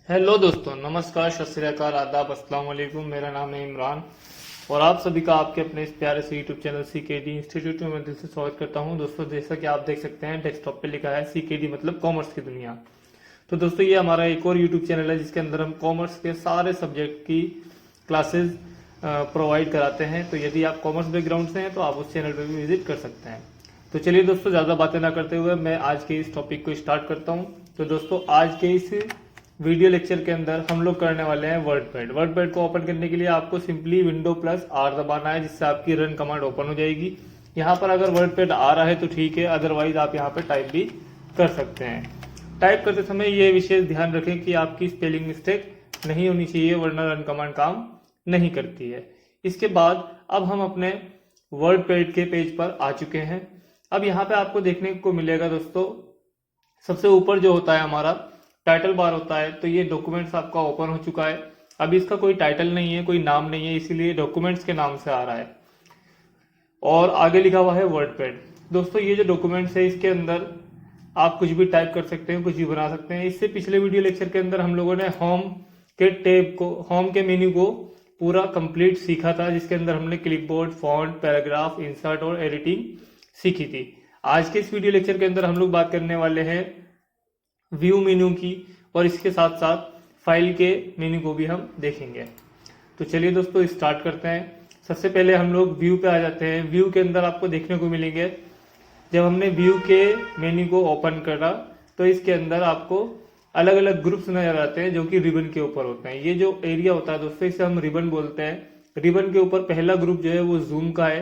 Hello दोस्तों, नमस्कार, सत श्री अकाल, आदाब, अस्सलाम वालेकुम। मेरा नाम है इमरान और आप सभी का आपके अपने इस प्यारे से यूट्यूब चैनल सीकेडी इंस्टीट्यूट में मैं दिल से स्वागत करता हूं। दोस्तों, जैसा कि आप देख सकते हैं डेस्कटॉप पे लिखा है सीकेडी मतलब कॉमर्स की दुनिया। तो दोस्तों, ये हमारा एक और यूट्यूब चैनल है जिसके अंदर हम कॉमर्स के सारे सब्जेक्ट की क्लासेज प्रोवाइड कराते हैं। तो यदि आप कॉमर्स बैकग्राउंड से हैं तो आप उस चैनल पर भी विजिट कर सकते हैं। तो चलिए दोस्तों, ज़्यादा बातें ना करते हुए मैं आज के इस टॉपिक को स्टार्ट करता हूँ। तो दोस्तों, आज के इस वीडियो लेक्चर के अंदर हम लोग करने वाले हैं वर्डपैड। वर्डपैड को ओपन करने के लिए आपको सिंपली विंडो प्लस आर दबाना है, जिससे आपकी रन कमांड ओपन हो जाएगी। यहाँ पर अगर वर्डपैड आ रहा है तो ठीक है, अदरवाइज आप यहाँ पर टाइप भी कर सकते हैं। टाइप करते समय ये विशेष ध्यान रखें कि आपकी स्पेलिंग मिस्टेक नहीं होनी चाहिए, वरना रन कमांड काम नहीं करती है। इसके बाद अब हम अपने वर्डपैड के पेज पर आ चुके हैं। अब यहाँ पे आपको देखने को मिलेगा दोस्तों, सबसे ऊपर जो होता है हमारा टाइटल बार होता है। तो ये डॉक्यूमेंट्स आपका ओपन हो चुका है। अभी इसका कोई टाइटल नहीं है, कोई नाम नहीं है, इसीलिए डॉक्यूमेंट्स के नाम से आ रहा है और आगे लिखा हुआ है वर्डपैड। दोस्तों, ये जो डॉक्यूमेंट्स है इसके अंदर आप कुछ भी टाइप कर सकते हैं, कुछ भी बना सकते हैं। इससे पिछले वीडियो लेक्चर के अंदर हम लोगों ने होम के टैब को, होम के मेन्यू को पूरा कंप्लीट सीखा था, जिसके अंदर हमने क्लिपबोर्ड, फॉन्ट, पैराग्राफ, इंसर्ट और एडिटिंग सीखी थी। आज के इस वीडियो लेक्चर के अंदर हम लोग बात करने वाले हैं व्यू मेन्यू की, और इसके साथ साथ फाइल के मेन्यू को भी हम देखेंगे। तो चलिए दोस्तों, स्टार्ट करते हैं। सबसे पहले हम लोग व्यू पे आ जाते हैं। व्यू के अंदर आपको देखने को मिलेंगे, जब हमने व्यू के मेन्यू को ओपन करा तो इसके अंदर आपको अलग अलग ग्रुप्स नजर आते हैं जो कि रिबन के ऊपर होते हैं। ये जो एरिया होता है दोस्तों, इसे हम रिबन बोलते हैं। रिबन के ऊपर पहला ग्रुप जो है वो जूम का है,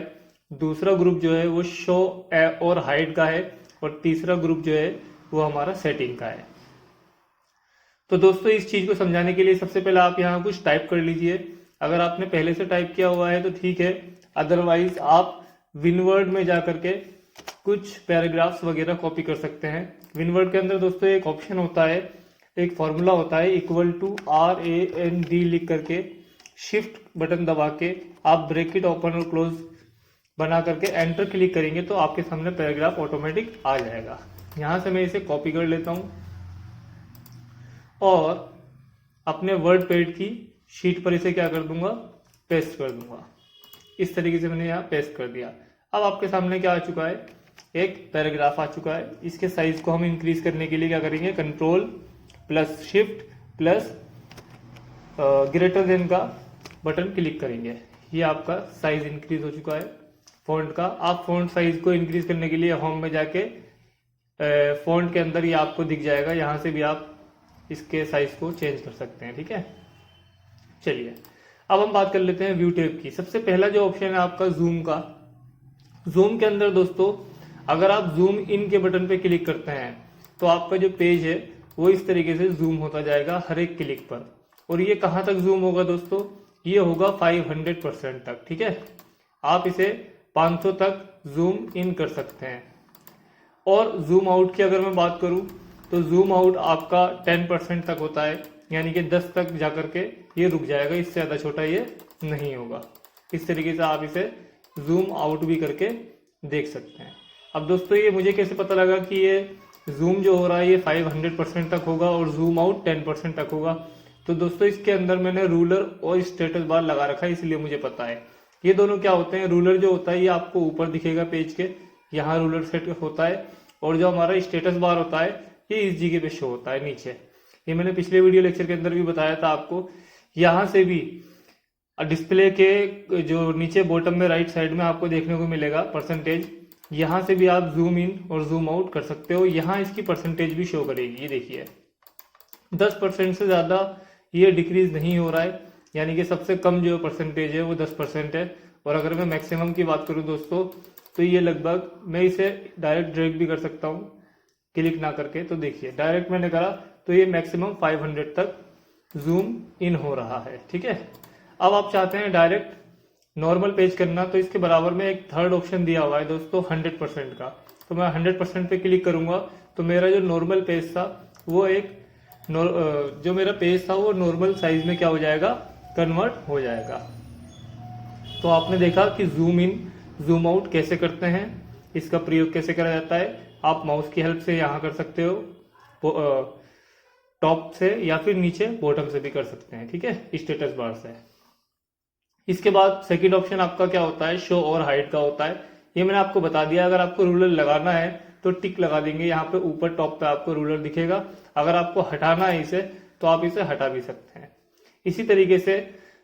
दूसरा ग्रुप जो है वो शो और हाइड का है, और तीसरा ग्रुप जो है वो हमारा सेटिंग का है। तो दोस्तों, इस चीज को समझाने के लिए सबसे पहले आप यहाँ कुछ टाइप कर लीजिए। अगर आपने पहले से टाइप किया हुआ है तो ठीक है, अदरवाइज आप विनवर्ड में जा करके कुछ पैराग्राफ्स वगैरह कॉपी कर सकते हैं। विनवर्ड के अंदर दोस्तों एक ऑप्शन होता है, एक फॉर्मूला होता है, इक्वल टू RAND लिख करके शिफ्ट बटन दबा के आप ब्रैकेट ओपन और क्लोज बना करके एंटर क्लिक करेंगे तो आपके सामने पैराग्राफ ऑटोमेटिक आ जाएगा। यहां से मैं इसे कॉपी कर लेता हूं और अपने वर्डपैड की शीट पर इसे क्या कर दूंगा, पेस्ट कर दूंगा। इस तरीके से मैंने यहाँ पेस्ट कर दिया। अब आपके सामने क्या आ चुका है, एक पैराग्राफ आ चुका है। इसके साइज को हम इंक्रीज करने के लिए क्या करेंगे, control plus shift plus greater than का बटन क्लिक करेंगे। ये आपका साइज इंक्रीज हो चुका है फॉन्ट का। आप फॉन्ट साइज को इंक्रीज करने के लिए होम में जाके फॉन्ट के अंदर ये आपको दिख जाएगा, यहाँ से भी आप इसके साइज को चेंज कर सकते हैं। ठीक है, चलिए अब हम बात कर लेते हैं व्यू टैब की। सबसे पहला जो ऑप्शन है आपका जूम का। जूम के अंदर दोस्तों, अगर आप जूम इन के बटन पे क्लिक करते हैं तो आपका जो पेज है वो इस तरीके से जूम होता जाएगा हर एक क्लिक पर। और ये कहां तक जूम होगा दोस्तों, ये होगा 500% तक। ठीक है, आप इसे 500 तक जूम इन कर सकते हैं। और जूम आउट की अगर मैं बात करूं तो जूम आउट आपका 10% तक होता है, यानी कि 10 तक जाकर के ये रुक जाएगा, इससे ज़्यादा छोटा ये नहीं होगा। इस तरीके से आप इसे जूम आउट भी करके देख सकते हैं। अब दोस्तों, ये मुझे कैसे पता लगा कि ये जूम जो हो रहा है ये 500% तक होगा और जूम आउट 10% तक होगा? तो दोस्तों, इसके अंदर मैंने रूलर और स्टेटस बार लगा रखा है, इसलिए मुझे पता है। ये दोनों क्या होते हैं, रूलर जो होता है ये आपको ऊपर दिखेगा पेज के, यहाँ रूलर सेट होता है, और जो हमारा स्टेटस बार होता है ये इस जगह पे शो होता है नीचे। ये मैंने पिछले वीडियो लेक्चर के अंदर भी बताया था आपको। यहाँ से भी डिस्प्ले के जो नीचे बॉटम में राइट साइड में आपको देखने को मिलेगा परसेंटेज, यहाँ से भी आप जूम इन और जूम आउट कर सकते हो। यहाँ इसकी परसेंटेज भी शो करेगी, ये देखिए 10% से ज़्यादा ये डिक्रीज नहीं हो रहा है, यानी कि सबसे कम जो परसेंटेज है वो 10% है। और अगर मैं मैक्सिमम की बात करूँ दोस्तों, तो ये लगभग, मैं इसे डायरेक्ट ड्रैग भी कर सकता हूँ क्लिक ना करके। तो देखिए डायरेक्ट मैंने करा तो ये मैक्सिमम 500 तक जूम इन हो रहा है। ठीक है, अब आप चाहते हैं डायरेक्ट नॉर्मल पेज करना, तो इसके बराबर में एक थर्ड ऑप्शन दिया हुआ है दोस्तों 100% का। तो मैं 100% पे क्लिक करूंगा तो मेरा जो नॉर्मल पेज था वो जो मेरा पेज था वो नॉर्मल साइज में क्या हो जाएगा, कन्वर्ट हो जाएगा। तो आपने देखा कि जूम इन जूम आउट कैसे करते हैं, इसका प्रयोग कैसे करा जाता है। आप माउस की हेल्प से यहाँ कर सकते हो, टॉप से या फिर नीचे बॉटम से भी कर सकते हैं, ठीक है, स्टेटस बार से। इसके बाद सेकंड ऑप्शन आपका क्या होता है, शो और हाइड का होता है। ये मैंने आपको बता दिया, अगर आपको रूलर लगाना है तो टिक लगा देंगे, यहाँ पे ऊपर टॉप पे आपको रूलर दिखेगा। अगर आपको हटाना है इसे तो आप इसे हटा भी सकते हैं। इसी तरीके से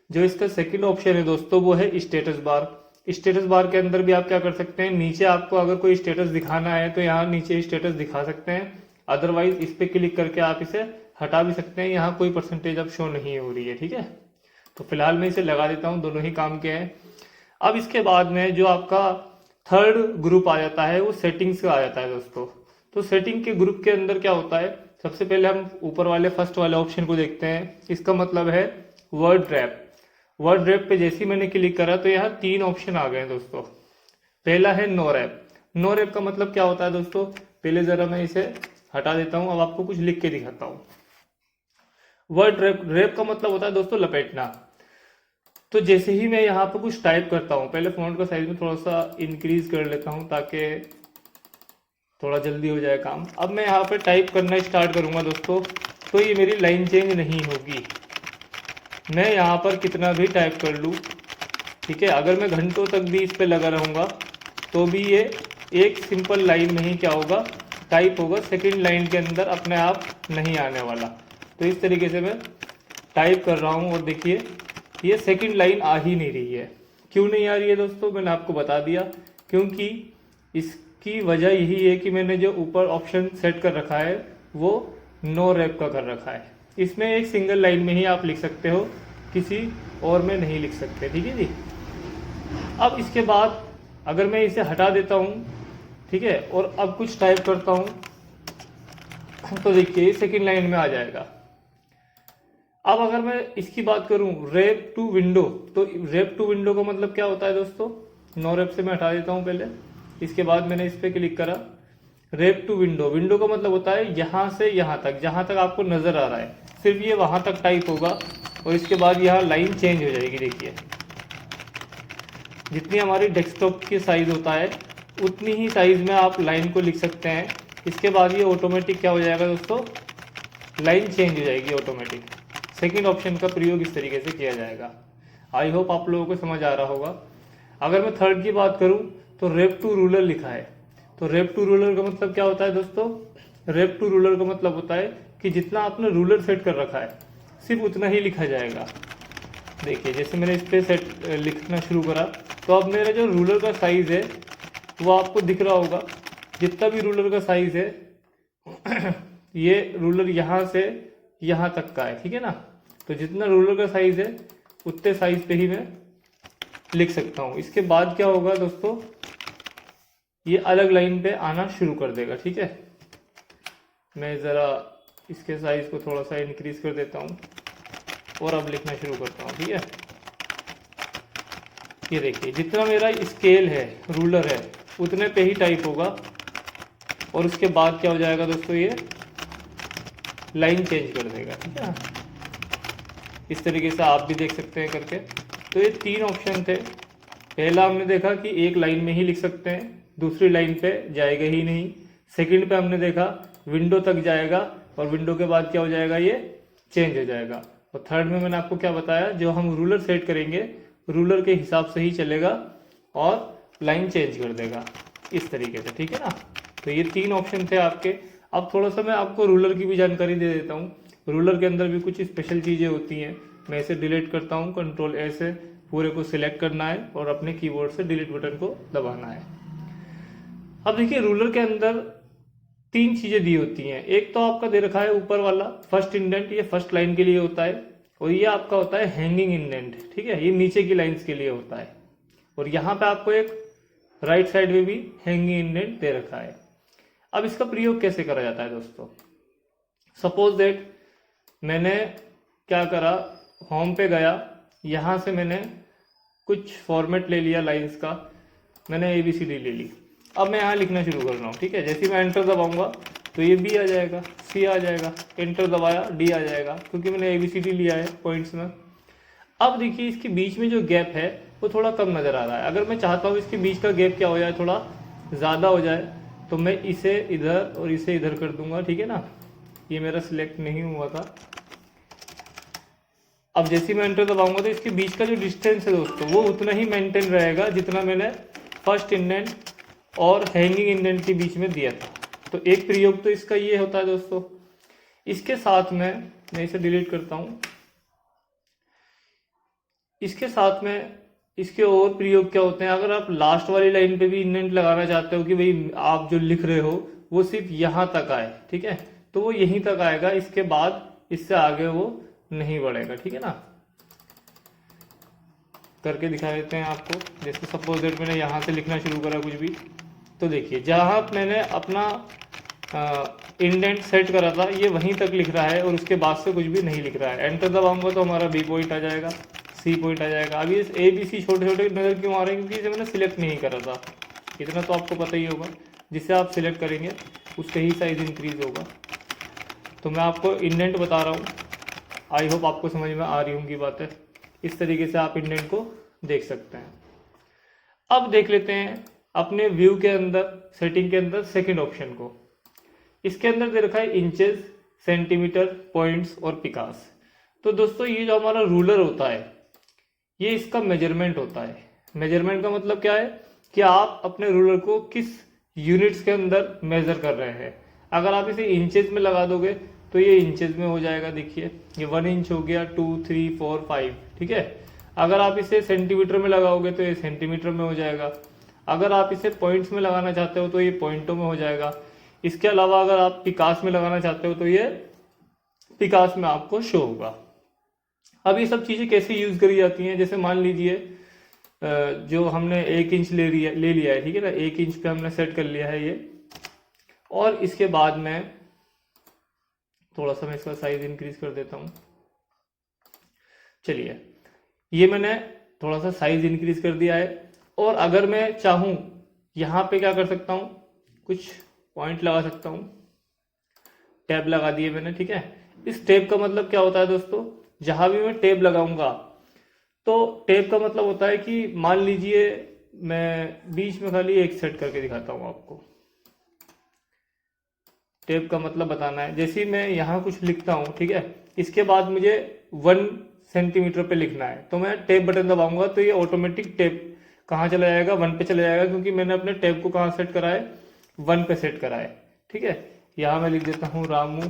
जो इसका सेकंड ऑप्शन है दोस्तों वो है स्टेटस बार। स्टेटस बार के अंदर भी आप क्या कर सकते हैं, नीचे आपको अगर कोई स्टेटस दिखाना है तो यहाँ नीचे स्टेटस दिखा सकते हैं, अदरवाइज इस पे क्लिक करके आप इसे हटा भी सकते हैं। यहाँ कोई परसेंटेज अब शो नहीं हो रही है, ठीक है। तो फिलहाल मैं इसे लगा देता हूँ, दोनों ही काम के हैं। अब इसके बाद में जो आपका थर्ड ग्रुप आ जाता है वो सेटिंग्स का आ जाता है दोस्तों। तो सेटिंग के ग्रुप के अंदर क्या होता है, सबसे पहले हम ऊपर वाले फर्स्ट वाले ऑप्शन को देखते हैं। इसका मतलब है वर्ड रैप। वर्ड रैप पे जैसे ही मैंने क्लिक करा तो यहाँ 3 ऑप्शन आ गए दोस्तों। पहला है नो रैप। नो रैप का मतलब क्या होता है दोस्तों, पहले जरा मैं इसे हटा देता हूँ, अब आपको कुछ लिख के दिखाता हूँ। वर्ड रैप का मतलब होता है दोस्तों लपेटना। तो जैसे ही मैं यहाँ पर कुछ टाइप करता हूँ, पहले फॉन्ट का साइज में थोड़ा सा इंक्रीज कर लेता हूँ ताकि थोड़ा जल्दी हो जाए काम। अब मैं यहाँ पे टाइप करना स्टार्ट करूँगा दोस्तों, तो ये मेरी लाइन चेंज नहीं होगी। मैं यहाँ पर कितना भी टाइप कर लूँ, ठीक है, अगर मैं घंटों तक भी इस पे लगा रहूँगा तो भी ये एक सिंपल लाइन में ही क्या होगा, टाइप होगा, सेकंड लाइन के अंदर अपने आप नहीं आने वाला। तो इस तरीके से मैं टाइप कर रहा हूँ और देखिए ये सेकंड लाइन आ ही नहीं रही है। क्यों नहीं आ रही है दोस्तों, मैंने आपको बता दिया, क्योंकि इसकी वजह यही है कि मैंने जो ऊपर ऑप्शन सेट कर रखा है वो नो रैप का कर रखा है। इसमें एक सिंगल लाइन में ही आप लिख सकते हो, किसी और में नहीं लिख सकते, ठीक है जी। अब इसके बाद अगर मैं इसे हटा देता हूँ, ठीक है, और अब कुछ टाइप करता हूँ तो देखिए सेकंड लाइन में आ जाएगा। अब अगर मैं इसकी बात करूं रैप टू विंडो, तो रैप टू विंडो का मतलब क्या होता है दोस्तों, नो रैप से मैं हटा देता हूं पहले। इसके बाद मैंने इस पे क्लिक करा, रैप टू विंडो। विंडो का मतलब होता है यहां से यहां तक, जहां तक आपको नजर आ रहा है सिर्फ ये वहां तक टाइप होगा, और इसके बाद यहाँ लाइन चेंज हो जाएगी। देखिए जितनी हमारी डेस्कटॉप की साइज होता है उतनी ही साइज में आप लाइन को लिख सकते हैं। इसके बाद ये ऑटोमेटिक क्या हो जाएगा दोस्तों, लाइन चेंज हो जाएगी ऑटोमेटिक। सेकंड ऑप्शन का प्रयोग इस तरीके से किया जाएगा। आई होप आप लोगों को समझ आ रहा होगा। अगर मैं थर्ड की बात करूं तो रैप टू रूलर लिखा है। तो रैप टू रूलर का मतलब क्या होता है दोस्तों, रैप टू रूलर का मतलब होता है कि जितना आपने रूलर सेट कर रखा है सिर्फ उतना ही लिखा जाएगा। देखिए जैसे मैंने इस पे सेट लिखना शुरू करा तो अब मेरा जो रूलर का साइज है वो आपको दिख रहा होगा। जितना भी रूलर का साइज है ये रूलर यहाँ से यहाँ तक का है, ठीक है ना। तो जितना रूलर का साइज है उतने साइज पे ही मैं लिख सकता हूँ। इसके बाद क्या होगा दोस्तों, ये अलग लाइन पे आना शुरू कर देगा, ठीक है। मैं ज़रा इसके साइज को थोड़ा सा इंक्रीज कर देता हूँ और अब लिखना शुरू करता हूँ, ठीक है। ये देखिए जितना मेरा स्केल है, रूलर है, उतने पे ही टाइप होगा, और उसके बाद क्या हो जाएगा दोस्तों, ये लाइन चेंज कर देगा, ठीक है। इस तरीके से आप भी देख सकते हैं करके। तो ये 3 ऑप्शन थे। पहला हमने देखा कि एक लाइन में ही लिख सकते हैं, दूसरी लाइन पे जाएगा ही नहीं। सेकंड पे हमने देखा विंडो तक जाएगा, और विंडो के बाद क्या हो जाएगा, ये चेंज हो जाएगा। और थर्ड में मैंने आपको क्या बताया, जो हम रूलर सेट करेंगे रूलर के हिसाब से ही चलेगा और लाइन चेंज कर देगा इस तरीके से, ठीक है ना। तो ये 3 ऑप्शन थे आपके। अब थोड़ा सा मैं आपको रूलर की भी जानकारी दे देता हूँ। रूलर के अंदर भी कुछ स्पेशल चीज़ें होती हैं। मैं इसे डिलीट करता हूँ, कंट्रोल ए से पूरे को सिलेक्ट करना है और अपने कीबोर्ड से डिलीट बटन को दबाना है। अब देखिए रूलर के अंदर 3 चीज़ें दी होती हैं। एक तो आपका दे रखा है ऊपर वाला फर्स्ट इंडेंट, ये फर्स्ट लाइन के लिए होता है, और ये आपका होता है हैंगिंग इंडेंट, ठीक है, ये नीचे की लाइंस के लिए होता है। और यहाँ पे आपको एक राइट साइड में भी हैंगिंग इंडेंट दे रखा है। अब इसका प्रयोग कैसे करा जाता है दोस्तों, सपोज दैट मैंने क्या करा, होम पे गया, यहाँ से मैंने कुछ फॉर्मेट ले लिया लाइंस का, मैंने ABCD ले ली। अब मैं यहाँ लिखना शुरू कर रहा हूँ, ठीक है। जैसे मैं एंटर दबाऊंगा तो ये B आ जाएगा, C आ जाएगा, एंटर दबाया D आ जाएगा, क्योंकि मैंने ABCD लिया है पॉइंट्स में। अब देखिए इसके बीच में जो गैप है वो थोड़ा कम नज़र आ रहा है। अगर मैं चाहता हूँ इसके बीच का गैप क्या हो जाए, थोड़ा ज़्यादा हो जाए, तो मैं इसे इधर और इसे इधर कर दूंगा, ठीक है ना। ये मेरा सिलेक्ट नहीं हुआ था। अब जैसे ही मैं एंटर दबाऊंगा तो इसके बीच का जो डिस्टेंस है दोस्तों वो उतना ही मेंटेन रहेगा जितना मैंने फर्स्ट इंडेंट और हैंगिंग इंडेंट के बीच में दिया था। तो एक प्रयोग तो इसका ये होता है दोस्तों। इसके साथ में मैं इसे डिलीट करता हूं। इसके साथ में इसके और प्रयोग क्या होते हैं, अगर आप लास्ट वाली लाइन पे भी इंडेंट लगाना चाहते हो कि भाई आप जो लिख रहे हो वो सिर्फ यहां तक आए, ठीक है, तो वो यहीं तक आएगा, इसके बाद इससे आगे वो नहीं बढ़ेगा, ठीक है ना। करके दिखा देते हैं आपको। जैसे सपोज दैट मैंने यहाँ से लिखना शुरू करा कुछ भी, तो देखिए जहाँ मैंने अपना इंडेंट सेट करा था ये वहीं तक लिख रहा है और उसके बाद से कुछ भी नहीं लिख रहा है। एंटर दबाऊंगा तो हमारा बी पॉइंट आ जाएगा, सी पॉइंट आ जाएगा। अभी इस ए बी सी छोटे छोटे नज़र क्यों आ रहे हैं, क्योंकि इसे मैंने सिलेक्ट नहीं करा था। इतना तो आपको पता ही होगा, जिसे आप सिलेक्ट करेंगे उसका ही साइज इंक्रीज होगा। तो मैं आपको इंडेंट बता रहा हूँ, आई होप आपको समझ में आ रही होंगी बातें। इस तरीके से आप इंडेंट को देख सकते हैं। अब देख लेते हैं अपने व्यू के अंदर, सेटिंग के अंदर सेकंड ऑप्शन को। इसके अंदर दे रखा है इंचेस, सेंटीमीटर, पॉइंट्स और पिकास। तो दोस्तों ये जो हमारा रूलर होता है ये इसका मेजरमेंट होता है। मेजरमेंट का मतलब क्या है कि आप अपने रूलर को किस यूनिट्स के अंदर मेजर कर रहे हैं। अगर आप इसे इंचेस में लगा दोगे तो ये इंचेस में हो जाएगा। देखिए ये 1 इंच हो गया, 2, 3, 4, 5, ठीक है। अगर आप इसे सेंटीमीटर में लगाओगे तो ये सेंटीमीटर में हो जाएगा। अगर आप इसे पॉइंट्स में लगाना चाहते हो तो ये पॉइंटों में हो जाएगा। इसके अलावा अगर आप पिकास में लगाना चाहते हो तो ये पिकास में आपको शो होगा। अब ये सब चीज़ें कैसे यूज करी जाती हैं, जैसे मान लीजिए जो हमने 1 इंच ले लिया है, ठीक है ना, 1 इंच पे हमने सेट कर लिया है ये। और इसके बाद में थोड़ा सा मैं इसका साइज इंक्रीज कर देता हूँ। चलिए ये मैंने थोड़ा सा साइज इंक्रीज कर दिया है। और अगर मैं चाहूँ यहाँ पे क्या कर सकता हूँ, कुछ पॉइंट लगा सकता हूँ। टैब लगा दिए मैंने, ठीक है। इस टैब का मतलब क्या होता है दोस्तों, जहां भी मैं टैब लगाऊंगा तो टैब का मतलब होता है कि मान लीजिए मैं बीच में खाली एक सेट करके दिखाता हूँ आपको। टैब का मतलब बताना है, जैसे मैं यहाँ कुछ लिखता हूँ, ठीक है, इसके बाद मुझे 1 सेंटीमीटर पे लिखना है तो मैं टैब बटन दबाऊंगा तो ये ऑटोमेटिक टैब कहाँ चला जाएगा, 1 पे चला जाएगा, क्योंकि मैंने अपने टैब को कहाँ सेट करा है, 1 पे सेट करा है, ठीक है। यहाँ मैं लिख देता हूँ रामू।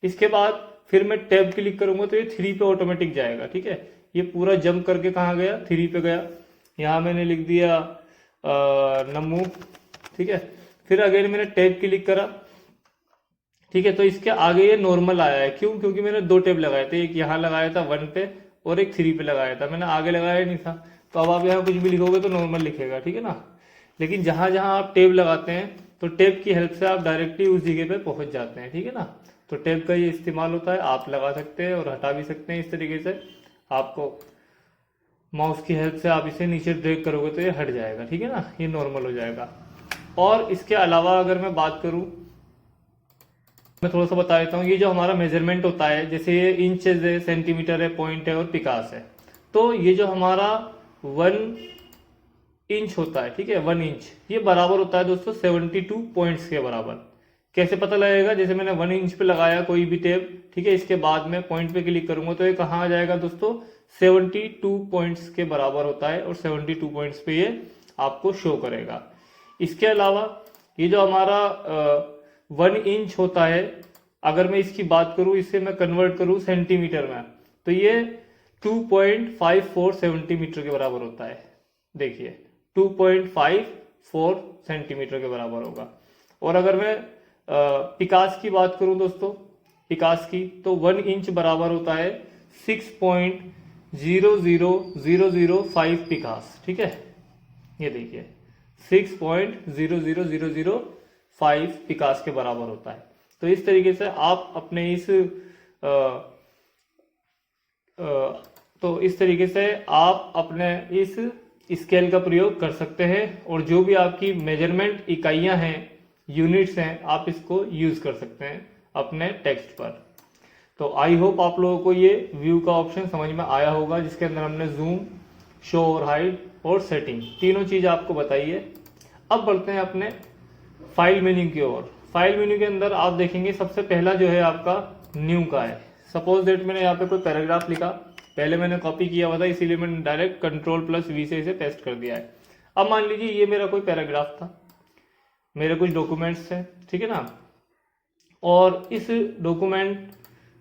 इसके बाद फिर मैं टैब क्लिक करूंगा तो ये 3 पे ऑटोमेटिक जाएगा, ठीक है। ये पूरा जंप करके कहाँ गया, 3 पे गया। यहाँ मैंने लिख दिया नमू, ठीक है। फिर अगेन मैंने टैब क्लिक करा, ठीक है, तो इसके आगे ये नॉर्मल आया है। क्यों, क्योंकि मैंने 2 टैब लगाए थे, एक यहाँ लगाया था 1 पे और एक 3 पे लगाया था, मैंने आगे लगाया नहीं था। तो अब आप यहाँ कुछ भी लिखोगे तो नॉर्मल लिखेगा, ठीक है ना। लेकिन जहां जहां आप टैब लगाते हैं तो टैब की हेल्प से आप डायरेक्टली उस जगह पे पहुंच जाते हैं, ठीक है ना। तो टैब का ये इस्तेमाल होता है, आप लगा सकते हैं और हटा भी सकते हैं। इस तरीके से आपको माउस की हेल्प से आप इसे नीचे ड्रैग करोगे तो ये हट जाएगा, ठीक है ना, ये नॉर्मल हो जाएगा। और इसके अलावा अगर मैं बात करूं, मैं थोड़ा सा बता देता हूँ। ये जो हमारा मेजरमेंट होता है, जैसे ये इंचेस है, सेंटीमीटर है, पॉइंट है और पिकास है, तो ये जो हमारा 1 इंच होता है, ठीक है, 1 इंच, ये बराबर होता है दोस्तों 72 पॉइंट्स के बराबर। कैसे पता लगेगा, जैसे मैंने 1 इंच पे लगाया कोई भी टेप, ठीक है, इसके बाद में पॉइंट पे क्लिक करूंगा तो ये कहाँ आ जाएगा दोस्तों, 72 पॉइंट्स के बराबर होता है और 72 पॉइंट्स पे ये आपको शो करेगा। इसके अलावा ये जो हमारा 1 इंच होता है, अगर मैं इसकी बात करूं, इसे मैं कन्वर्ट करूं सेंटीमीटर में, तो ये 2.54 सेंटीमीटर के बराबर होता है। देखिए 2.54 सेंटीमीटर के बराबर होगा। और अगर मैं पिकास की बात करूं दोस्तों, पिकास की, तो 1 इंच बराबर होता है 6.00005 पिकास, ठीक है। ये देखिए 6.00005 पिकास के बराबर होता है। तो इस तरीके से आप अपने इस स्केल का प्रयोग कर सकते हैं और जो भी आपकी मेजरमेंट इकाइयां हैं, यूनिट्स हैं, आप इसको यूज कर सकते हैं अपने टेक्स्ट पर। तो आई होप आप लोगों को ये व्यू का ऑप्शन समझ में आया होगा, जिसके अंदर हमने जूम, शो और हाइड और सेटिंग तीनों चीज आपको बताई है। अब बढ़ते हैं अपने फाइल मेन्यू की ओर। फाइल मेन्यू के अंदर आप देखेंगे सबसे पहला जो है आपका न्यू का है। सपोज दैट मैंने यहाँ पे कोई पैराग्राफ लिखा, पहले मैंने कॉपी किया हुआ था इसीलिए मैंने डायरेक्ट Ctrl+V से इसे पेस्ट कर दिया है। अब मान लीजिए ये मेरा कोई पैराग्राफ था, मेरे कुछ डॉक्यूमेंट्स हैं, ठीक है ना, और इस डॉक्यूमेंट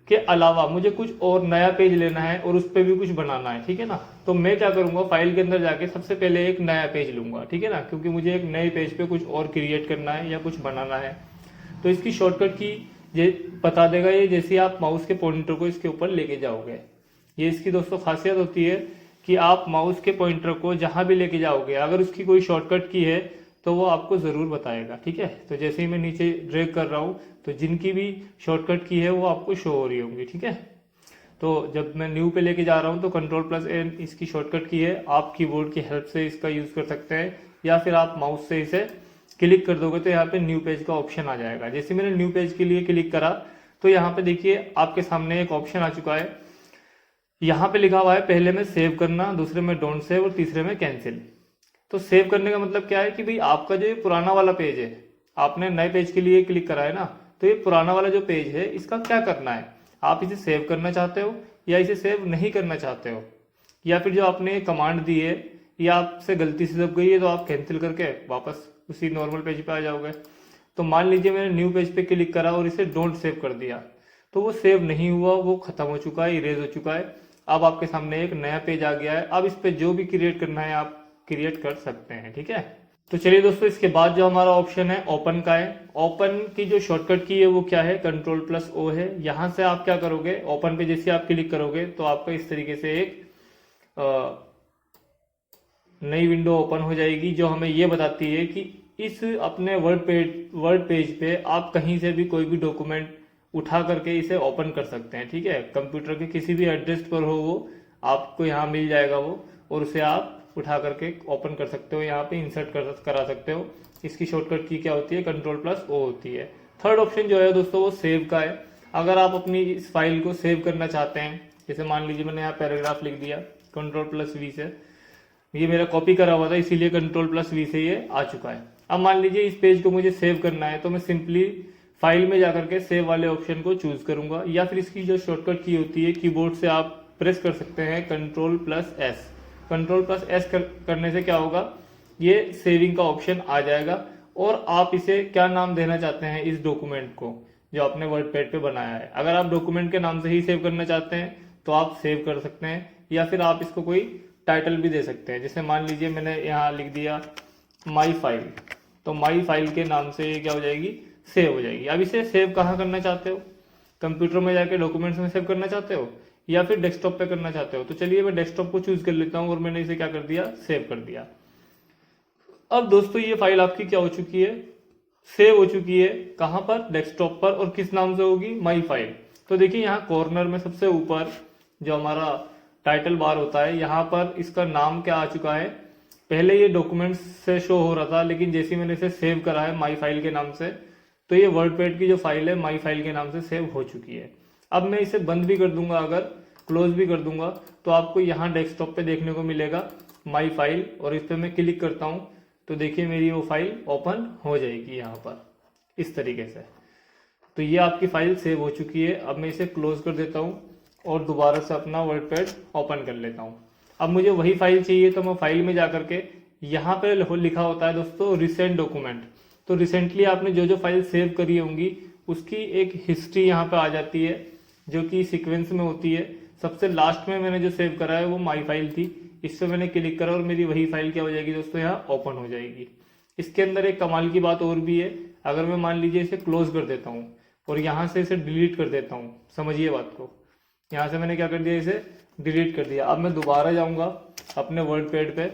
के अलावा मुझे कुछ और नया पेज लेना है और उस पर भी कुछ बनाना है, ठीक है ना। तो मैं क्या करूंगा, फाइल के अंदर जाके सबसे पहले एक नया पेज लूंगा, ठीक है ना, क्योंकि मुझे एक नए पेज पे कुछ और क्रिएट करना है या कुछ बनाना है। तो इसकी शॉर्टकट की ये बता देगा ये, जैसे आप माउस के पॉइंटर को इसके ऊपर लेके जाओगे। ये इसकी दोस्तों खासियत होती है कि आप माउस के पॉइंटर को जहां भी लेके जाओगे, अगर उसकी कोई शॉर्टकट की है तो वो आपको जरूर बताएगा, ठीक है। तो जैसे ही मैं नीचे ड्रैग कर रहा हूँ तो जिनकी भी शॉर्टकट की है वो आपको शो हो रही होंगी, ठीक है। तो जब मैं न्यू पे लेके जा रहा हूँ तो Ctrl+N इसकी शॉर्टकट की है, आप कीबोर्ड की हेल्प से इसका यूज कर सकते हैं या फिर आप माउस से इसे क्लिक कर दोगे तो यहाँ पे न्यू पेज का ऑप्शन आ जाएगा। जैसे मैंने न्यू पेज के लिए क्लिक करा तो यहाँ पे देखिए आपके सामने एक ऑप्शन आ चुका है। यहाँ पे लिखा हुआ है पहले में सेव करना, दूसरे में डोंट सेव और तीसरे में कैंसिल। तो सेव करने का मतलब क्या है कि भाई आपका जो ये पुराना वाला पेज है, आपने नए पेज के लिए क्लिक करा है ना, तो ये पुराना वाला जो पेज है इसका क्या करना है, आप इसे सेव करना चाहते हो या इसे सेव नहीं करना चाहते हो, या फिर जो आपने कमांड दी है या आपसे गलती से दब गई है तो आप कैंसिल करके वापस उसी नॉर्मल पेज पे आ जाओगे। तो मान लीजिए मैंने न्यू पेज पे क्लिक करा और इसे डोंट सेव कर दिया, तो वो सेव नहीं हुआ, वो खत्म हो चुका है, इरेज हो चुका है। अब आपके सामने एक नया पेज आ गया है, अब इस पे जो भी क्रिएट करना है आप क्रिएट कर सकते हैं, ठीक है। तो चलिए दोस्तों, इसके बाद जो हमारा ऑप्शन है ओपन का है। ओपन की जो शॉर्टकट की है वो क्या है, Ctrl+O है। यहां से आप क्या करोगे, ओपन पे जैसे आप क्लिक करोगे तो आपका इस तरीके से एक नई विंडो ओपन हो जाएगी जो हमें ये बताती है कि इस अपने वर्ड पेज पे आप कहीं से भी कोई भी डॉक्यूमेंट उठा करके इसे ओपन कर सकते हैं, ठीक है। कंप्यूटर के किसी भी एड्रेस पर हो वो आपको यहाँ मिल जाएगा वो, और उसे आप उठा करके ओपन कर सकते हो, यहाँ पे इंसर्ट करा सकते हो। इसकी शॉर्टकट की क्या होती है, Ctrl+O होती है। थर्ड ऑप्शन जो है दोस्तों वो सेव का है। अगर आप अपनी इस फाइल को सेव करना चाहते हैं, जैसे मान लीजिए मैंने यहाँ पैराग्राफ लिख दिया Ctrl+V से, ये मेरा कॉपी करा हुआ था इसीलिए Ctrl+V से ये आ चुका है। अब मान लीजिए इस पेज को मुझे सेव करना है तो मैं सिंपली फाइल में जाकर के सेव वाले ऑप्शन को चूज करूंगा, या फिर इसकी जो शॉर्टकट की होती है कीबोर्ड से आप प्रेस कर सकते हैं Ctrl+S। Ctrl+S करने से क्या होगा, ये सेविंग का ऑप्शन आ जाएगा और आप इसे क्या नाम देना चाहते हैं इस डॉक्यूमेंट को जो आपने वर्ड पैड पे बनाया है। अगर आप डॉक्यूमेंट के नाम से ही सेव करना चाहते हैं तो आप सेव कर सकते हैं, या फिर आप इसको कोई टाइटल भी दे सकते हैं। जैसे मान लीजिए मैंने यहाँ लिख दिया माई फाइल, तो माई फाइल के नाम से ये क्या हो जाएगी, सेव हो जाएगी। अब इसे सेव कहाँ करना चाहते हो, कंप्यूटर में जाके डॉक्यूमेंट्स में सेव करना चाहते हो या फिर डेस्कटॉप पे करना चाहते हो। तो चलिए मैं डेस्कटॉप को चूज कर लेता हूँ और मैंने इसे क्या कर दिया, सेव कर दिया। अब दोस्तों ये फाइल आपकी क्या हो चुकी है, सेव हो चुकी है। कहाँ पर, डेस्कटॉप पर, और किस नाम से होगी, माई फाइल। तो देखिए यहाँ कॉर्नर में सबसे ऊपर जो हमारा टाइटल बार होता है, यहाँ पर इसका नाम क्या आ चुका है। पहले ये डॉक्यूमेंट्स से शो हो रहा था, लेकिन जैसे मैंने इसे सेव करा है माई फाइल के नाम से, तो ये वर्डपैड की जो फाइल है माई फाइल के नाम से सेव हो चुकी है। अब मैं इसे बंद भी कर दूंगा, अगर क्लोज भी कर दूंगा, तो आपको यहाँ डेस्कटॉप पे देखने को मिलेगा माई फाइल, और इस पर मैं क्लिक करता हूँ तो देखिए मेरी वो फाइल ओपन हो जाएगी यहाँ पर इस तरीके से। तो ये आपकी फाइल सेव हो चुकी है। अब मैं इसे क्लोज कर देता हूँ और दोबारा से अपना वर्डपैड ओपन कर लेता हूँ। अब मुझे वही फाइल चाहिए तो मैं फाइल में जाकर के यहाँ पे लिखा होता है दोस्तों रिसेंट डॉक्यूमेंट। तो रिसेंटली आपने जो जो फाइल सेव करी होंगी उसकी एक हिस्ट्री यहाँ पे आ जाती है जो कि सीक्वेंस में होती है। सबसे लास्ट में मैंने जो सेव करा है वो माई फाइल थी, इस पर मैंने क्लिक करा और मेरी वही फाइल क्या हो जाएगी दोस्तों, यहाँ ओपन हो जाएगी। इसके अंदर एक कमाल की बात और भी है, अगर मैं मान लीजिए इसे क्लोज कर देता हूँ और यहाँ से इसे डिलीट कर देता हूँ, समझिए बात को, यहाँ से मैंने क्या कर दिया, इसे डिलीट कर दिया। अब मैं दोबारा जाऊँगा अपने वर्डपैड पे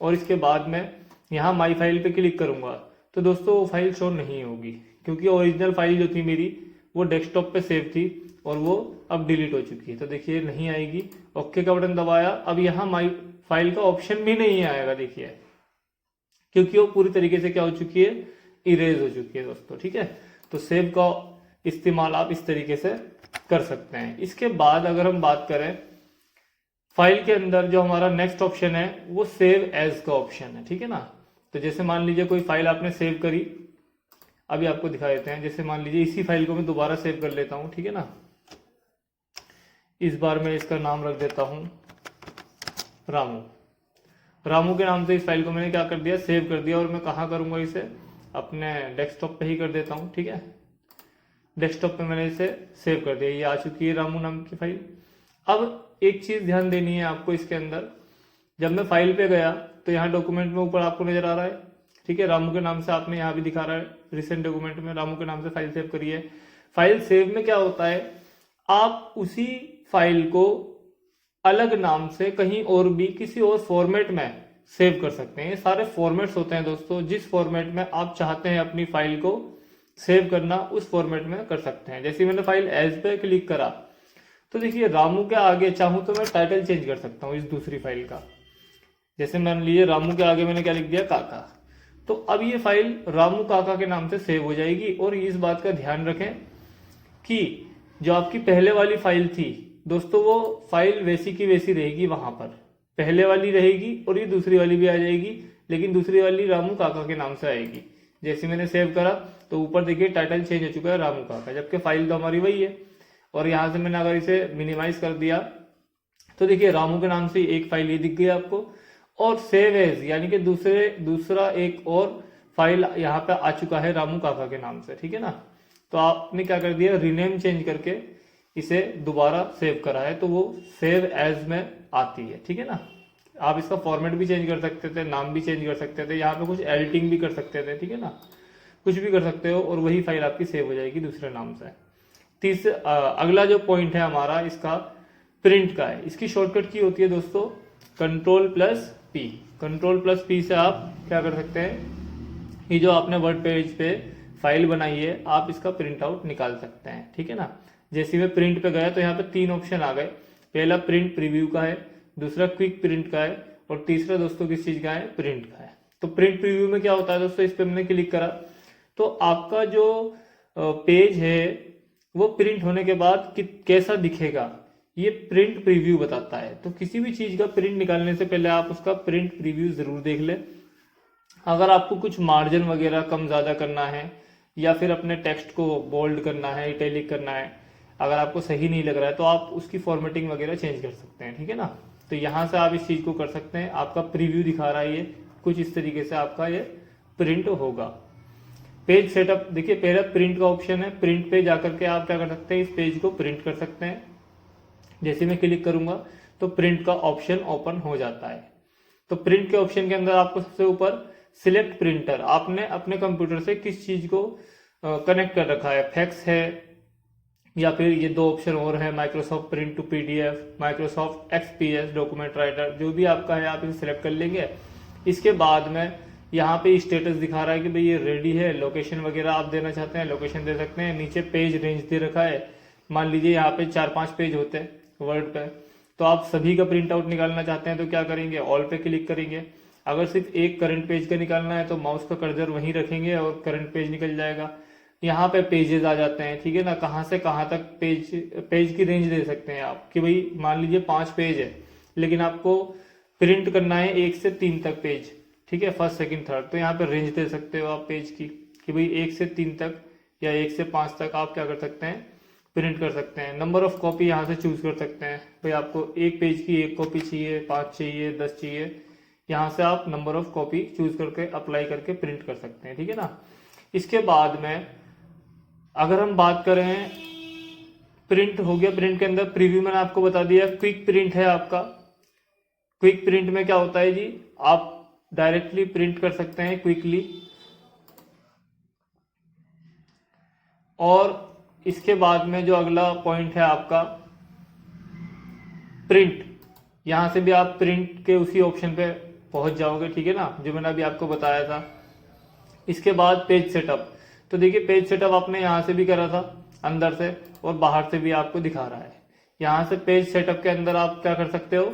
और इसके बाद में यहाँ माई फाइल पे क्लिक करूँगा तो दोस्तों वो फाइल शो नहीं होगी, क्योंकि ओरिजिनल फाइल जो थी मेरी वो डेस्कटॉप पे सेव थी और वो अब डिलीट हो चुकी है। तो देखिए नहीं आएगी। ओके का बटन दबाया, अब यहाँ माई फाइल का ऑप्शन भी नहीं आएगा, देखिए, क्योंकि वो पूरी तरीके से क्या हो चुकी है, इरेज हो चुकी है दोस्तों। ठीक है, तो सेव का इस्तेमाल आप इस तरीके से कर सकते हैं। इसके बाद अगर हम बात करें फाइल के अंदर, जो हमारा नेक्स्ट ऑप्शन है वो सेव एज का ऑप्शन है। ठीक है ना, तो जैसे मान लीजिए कोई फाइल आपने सेव करी, अभी आपको दिखा देते हैं। जैसे मान लीजिए इसी फाइल को मैं दोबारा सेव कर लेता हूँ, ठीक है ना। इस बार मैं इसका नाम रख देता हूँ रामू। रामू के नाम से इस फाइल को मैंने क्या कर दिया, सेव कर दिया। और मैं कहाँ करूँगा इसे, अपने डेस्कटॉप पे ही कर देता हूँ, ठीक है। डेस्कटॉप पे मैंने इसे सेव कर दिया, ये आ चुकी है रामू नाम की फाइल। अब एक चीज़ ध्यान देनी है आपको इसके अंदर, जब मैं फाइल पे गया तो यहाँ डॉक्यूमेंट में ऊपर आपको नजर आ रहा है, ठीक है, रामू के नाम से आपने यहाँ भी दिखा रहा है रिसेंट डॉक्यूमेंट में रामू के नाम से फाइल सेव करी है। फाइल सेव में क्या होता है, आप उसी फाइल को अलग नाम से कहीं और भी किसी और फॉर्मेट में सेव कर सकते हैं। ये सारे फॉर्मेट्स होते हैं दोस्तों, जिस फॉर्मेट में आप चाहते हैं अपनी फाइल को सेव करना उस फॉर्मेट में कर सकते हैं। जैसे मैंने फाइल एज पे क्लिक करा तो देखिए रामू के आगे चाहूँ तो मैं टाइटल चेंज कर सकता हूँ इस दूसरी फाइल का। जैसे मान लीजिए रामू के आगे मैंने क्या लिख दिया, काका। तो अब ये फाइल रामू काका के नाम से सेव हो जाएगी। और इस बात का ध्यान रखें कि जो आपकी पहले वाली फाइल थी दोस्तों, वो फाइल वैसी की वैसी रहेगी, वहां पर पहले वाली रहेगी और ये दूसरी वाली भी आ जाएगी, लेकिन दूसरी वाली रामू काका के नाम से आएगी। जैसे मैंने सेव करा तो ऊपर देखिए टाइटल चेंज हो चुका है रामू काका, जबकि फाइल तो हमारी वही है। और यहाँ से मैंने अगर इसे मिनिमाइज कर दिया तो देखिए रामू के नाम से एक फाइल ये दिख गई आपको, और सेव एज यानी कि दूसरा एक और फाइल यहाँ पे आ चुका है रामू काका के नाम से, ठीक है ना। तो आपने क्या कर दिया, रीनेम चेंज करके इसे दोबारा सेव करा है, तो वो सेव एज में आती है, ठीक है ना। आप इसका फॉर्मेट भी चेंज कर सकते थे, नाम भी चेंज कर सकते थे, यहाँ पे कुछ एडिटिंग भी कर सकते थे, ठीक है ना, कुछ भी कर सकते हो और वही फाइल आपकी सेव हो जाएगी दूसरे नाम से। अगला जो पॉइंट है हमारा इसका प्रिंट का है। इसकी शॉर्टकट की होती है दोस्तों Ctrl+P। Ctrl+P से आप क्या कर सकते हैं, ये जो आपने वर्ड पेज पे फाइल बनाई है आप इसका प्रिंट आउट निकाल सकते हैं, ठीक है ना। जैसे मैं प्रिंट पे गया तो यहाँ पे 3 ऑप्शन आ गए। पहला प्रिंट प्रीव्यू का है, दूसरा क्विक प्रिंट का है और तीसरा दोस्तों किस चीज का है, प्रिंट का है। तो प्रिंट प्रीव्यू में क्या होता है दोस्तों, इस पे मैंने क्लिक करा तो आपका जो पेज है वो प्रिंट होने के बाद कैसा दिखेगा ये प्रिंट प्रीव्यू बताता है। तो किसी भी चीज का प्रिंट निकालने से पहले आप उसका प्रिंट प्रीव्यू जरूर देख लें। अगर आपको कुछ मार्जिन वगैरह कम ज्यादा करना है या फिर अपने टेक्स्ट को बोल्ड करना है, इटैलिक करना है, अगर आपको सही नहीं लग रहा है तो आप उसकी फॉर्मेटिंग वगैरह चेंज कर सकते हैं, ठीक है ना। तो यहाँ से आप इस चीज को कर सकते हैं। आपका प्रीव्यू दिखा रहा है ये कुछ इस तरीके से आपका ये प्रिंट होगा। पेज सेटअप देखिए, पहला प्रिंट का ऑप्शन है, प्रिंट पे जाकर के आप क्या कर सकते हैं, इस पेज को प्रिंट कर सकते हैं। जैसे मैं क्लिक करूंगा तो प्रिंट का ऑप्शन ओपन हो जाता है। तो प्रिंट के ऑप्शन के अंदर आपको सबसे ऊपर सिलेक्ट प्रिंटर, आपने अपने कंप्यूटर से किस चीज को कनेक्ट कर रखा है, फैक्स है या फिर ये 2 ऑप्शन और है, Microsoft print to PDF, Microsoft XPS document writer, जो भी आपका है आप इसे सिलेक्ट कर लेंगे। इसके बाद में यहाँ पे स्टेटस दिखा रहा है कि भाई ये रेडी है। लोकेशन वगैरह आप देना चाहते हैं लोकेशन दे सकते हैं। नीचे पेज रेंज दे रखा है, मान लीजिए यहाँ पे 4-5 पेज होते हैं वर्ड पे, तो आप सभी का प्रिंट आउट निकालना चाहते हैं तो क्या करेंगे, ऑल पे क्लिक करेंगे। अगर सिर्फ एक करंट पेज का निकालना है तो माउस का कर्सर वहीं रखेंगे और करंट पेज निकल जाएगा। यहाँ पे पेजेस आ जाते हैं, ठीक है ना, कहाँ से कहाँ तक पेज की रेंज दे सकते हैं आप कि भाई मान लीजिए 5 पेज है लेकिन आपको प्रिंट करना है 1 से 3 तक पेज, ठीक है, फर्स्ट सेकंड थर्ड, तो यहाँ पे रेंज दे सकते हो आप पेज की कि भाई 1 से 3 तक या 1 से 5 तक आप क्या कर सकते हैं, प्रिंट कर सकते हैं। नंबर ऑफ कॉपी यहाँ से चूज कर सकते हैं, भाई आपको एक पेज की 1 कॉपी चाहिए, 5 चाहिए, 10 चाहिए, यहाँ से आप नंबर ऑफ कॉपी चूज करके अप्लाई करके प्रिंट कर सकते हैं, ठीक है ना। इसके बाद में अगर हम बात करें, प्रिंट हो गया, प्रिंट के अंदर प्रीव्यू मैंने आपको बता दिया। क्विक प्रिंट है आपका। क्विक प्रिंट में क्या होता है जी, आप डायरेक्टली प्रिंट कर सकते हैं क्विकली। और इसके बाद में जो अगला पॉइंट है आपका प्रिंट, यहां से भी आप प्रिंट के उसी ऑप्शन पे पहुंच जाओगे, ठीक है ना, जो मैंने अभी आपको बताया था। इसके बाद पेज सेटअप, तो देखिए पेज सेटअप आपने यहां से भी करा था अंदर से और बाहर से भी आपको दिखा रहा है। यहां से पेज सेटअप के अंदर आप क्या कर सकते हो,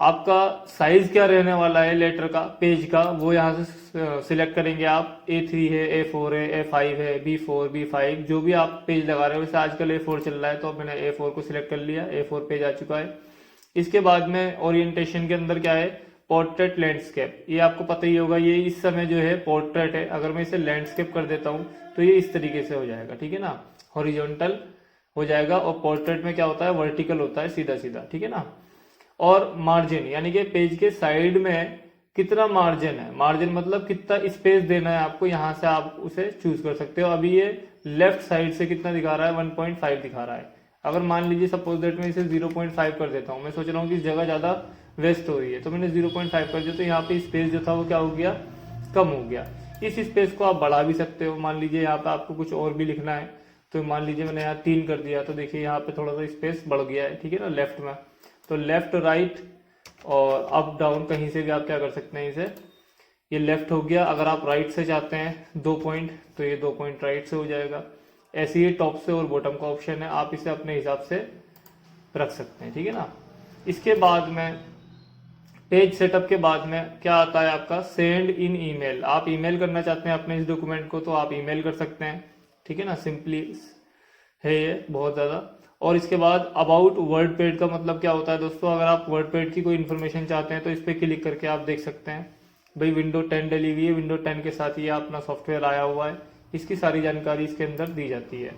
आपका साइज क्या रहने वाला है लेटर का, पेज का, वो यहाँ से सिलेक्ट करेंगे आप। A3 है, A4 है, A5 है, B4, B5, जो भी आप पेज लगा रहे हो। वैसे आजकल A4 चल रहा है तो मैंने A4 को सिलेक्ट कर लिया, A4 पेज आ चुका है। इसके बाद में ओरिएंटेशन के अंदर क्या है, पोर्ट्रेट लैंडस्केप, ये आपको पता ही होगा, ये इस समय जो है पोर्ट्रेट है, अगर मैं इसे लैंडस्केप कर देता हूँ तो ये इस तरीके से हो जाएगा, ठीक है ना, हॉरिजॉन्टल हो जाएगा। और पोर्ट्रेट में क्या होता है, वर्टिकल होता है, सीधा सीधा, ठीक है ना। और मार्जिन यानी कि पेज के साइड में कितना मार्जिन है, मार्जिन मतलब कितना स्पेस देना है आपको, यहाँ से आप उसे चूज कर सकते हो। अभी ये लेफ्ट साइड से कितना दिखा रहा है, 1.5 दिखा रहा है। अगर मान लीजिए सपोज दैट मैं इसे 0.5 कर देता हूँ, मैं सोच रहा हूँ कि इस जगह ज्यादा वेस्ट हो रही है, तो मैंने 0.5 कर दिया, तो यहाँ पे स्पेस जो था वो क्या हो गया, कम हो गया। इस स्पेस को आप बढ़ा भी सकते हो, मान लीजिए यहाँ पे आपको कुछ और भी लिखना है, तो मान लीजिए मैंने यहाँ 3 कर दिया, तो देखिए यहाँ पे थोड़ा सा स्पेस बढ़ गया है, ठीक है ना, लेफ्ट में। तो लेफ्ट राइट और अप डाउन कहीं से भी आप क्या कर सकते हैं इसे, ये लेफ्ट हो गया। अगर आप राइट से चाहते हैं 2 पॉइंट, तो ये 2 पॉइंट राइट से हो जाएगा। ऐसे ही टॉप से और बॉटम का ऑप्शन है, आप इसे अपने हिसाब से रख सकते हैं, ठीक है ना। इसके बाद में पेज सेटअप के बाद में क्या आता है आपका, सेंड इन ईमेल। आप ईमेल करना चाहते हैं अपने इस डॉक्यूमेंट को, तो आप ईमेल कर सकते हैं, ठीक है ना, सिंपली है ये बहुत ज़्यादा। और इसके बाद अबाउट वर्ड पेड का मतलब क्या होता है दोस्तों, अगर आप वर्ड पेड की कोई इन्फॉर्मेशन चाहते हैं तो इस पर क्लिक करके आप देख सकते हैं, भाई विंडो 10 डली हुई है, विंडो 10 के साथ ये अपना सॉफ्टवेयर आया हुआ है, इसकी सारी जानकारी इसके अंदर दी जाती है।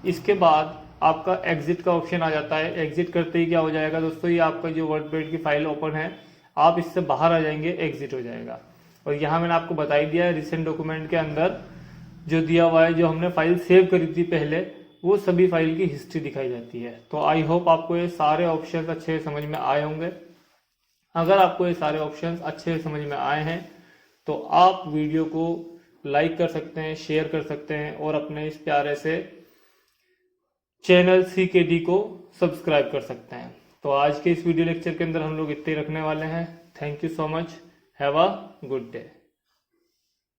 इसके बाद आपका एग्जिट का ऑप्शन आ जाता है। एग्जिट करते ही क्या हो जाएगा दोस्तों, ये आपका जो वर्डपेड की फाइल ओपन है, आप इससे बाहर आ जाएंगे, एग्जिट हो जाएगा। और यहाँ मैंने आपको बता ही दिया है, रिसेंट डॉक्यूमेंट के अंदर जो दिया हुआ है, जो हमने फाइल सेव करी थी पहले, वो सभी फाइल की हिस्ट्री दिखाई जाती है। तो आई होप आपको ये सारे ऑप्शन अच्छे समझ में आए होंगे। अगर आपको ये सारे ऑप्शन अच्छे समझ में आए हैं तो आप वीडियो को लाइक कर सकते हैं, शेयर कर सकते हैं, और अपने इस प्यारे से चैनल CKD को सब्सक्राइब कर सकते हैं। तो आज के इस वीडियो लेक्चर के अंदर हम लोग इतने रखने वाले हैं। Thank you so much, have a good day.